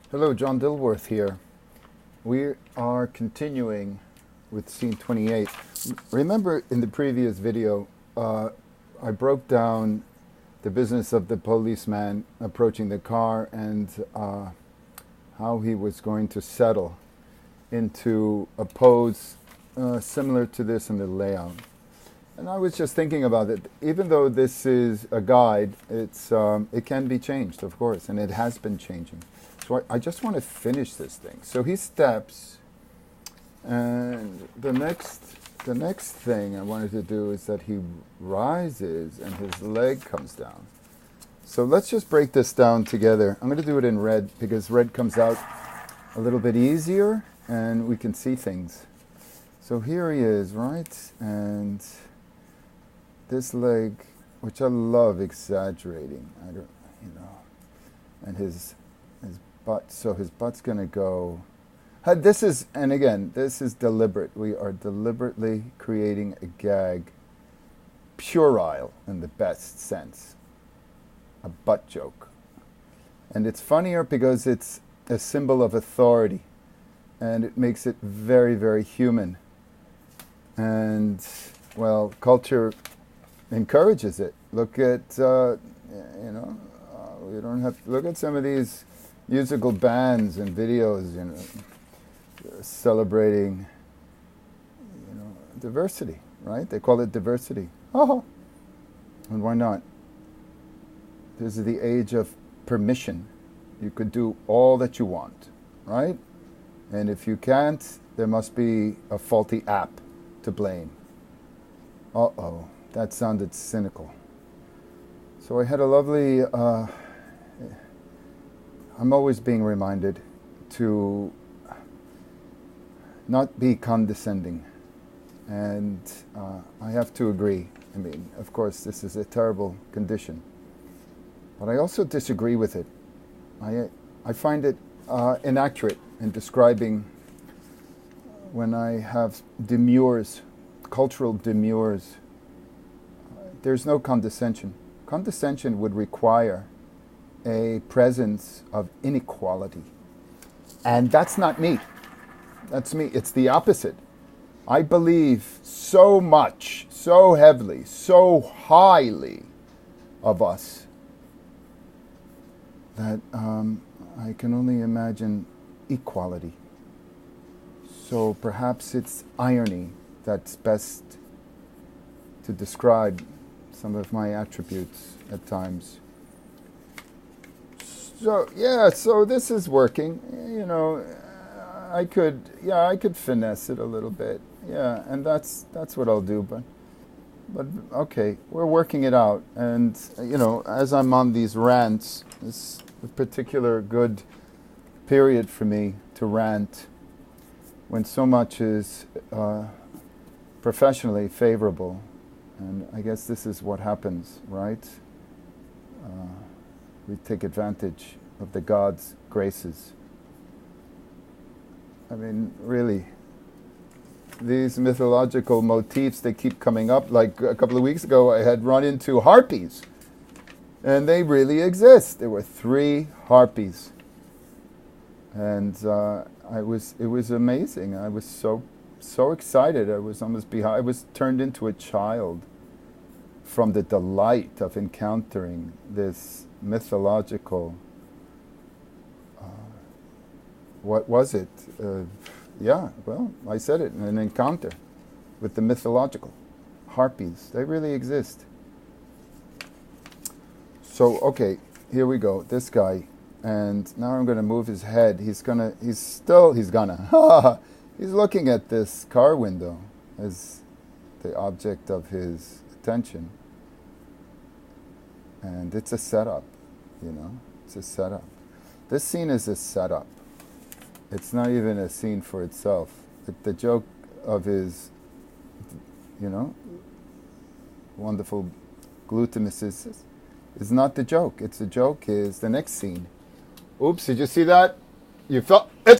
Hello, John Dilworth here. We are continuing with scene 28. Remember in the previous video, I broke down the business of the policeman approaching the car and how he was going to settle into a pose similar to this in the layout. And I was just thinking about it. Even though this is a guide, it can be changed, of course, and it has been changing. So I just want to finish this thing. So he steps, and the next thing I wanted to do is that he rises and his leg comes down. So let's just break this down together. I'm going to do it in red because red comes out a little bit easier and we can see things. So here he is, right? And this leg, which I love exaggerating, and his butt, so his butt's going to go. This is deliberate. We are deliberately creating a gag, puerile in the best sense, a butt joke. And it's funnier because it's a symbol of authority, and it makes it very, very human. And, well, culture encourages it. Look at, we don't have to look at some of these musical bands and videos, celebrating, diversity, right? They call it diversity. Oh, and why not? This is the age of permission. You could do all that you want, right? And if you can't, there must be a faulty app to blame. Uh-oh, that sounded cynical. So I had a lovely, I'm always being reminded to not be condescending. And I have to agree. I mean, of course, this is a terrible condition. But I also disagree with it. I find it inaccurate in describing when I have demurs, cultural demurs. There's no condescension. Condescension would require a presence of inequality. And that's not me. That's me. It's the opposite. I believe so much, so heavily, so highly of us that I can only imagine equality. So perhaps it's irony that's best to describe some of my attributes at times. So yeah, so this is working. I could finesse it a little bit. Yeah, and that's what I'll do. But okay, we're working it out. And as I'm on these rants, it's a particular good period for me to rant when so much is professionally favorable. And I guess this is what happens, right? We take advantage of the God's graces. I mean, really, these mythological motifs, they keep coming up. Like a couple of weeks ago, I had run into harpies, and they really exist. There were 3 harpies, and it was amazing. I was so excited. I was almost behind. I was turned into a child from the delight of encountering this mythological, what was it? I said it, an encounter with the mythological harpies. They really exist. So, okay, here we go, this guy. And now I'm going to move his head. He's looking at this car window as the object of his attention. And it's a setup, it's a setup. This scene is a setup. It's not even a scene for itself. The joke of his, wonderful glutamicis is not the joke. The joke is the next scene. Oops, did you see that? You felt it.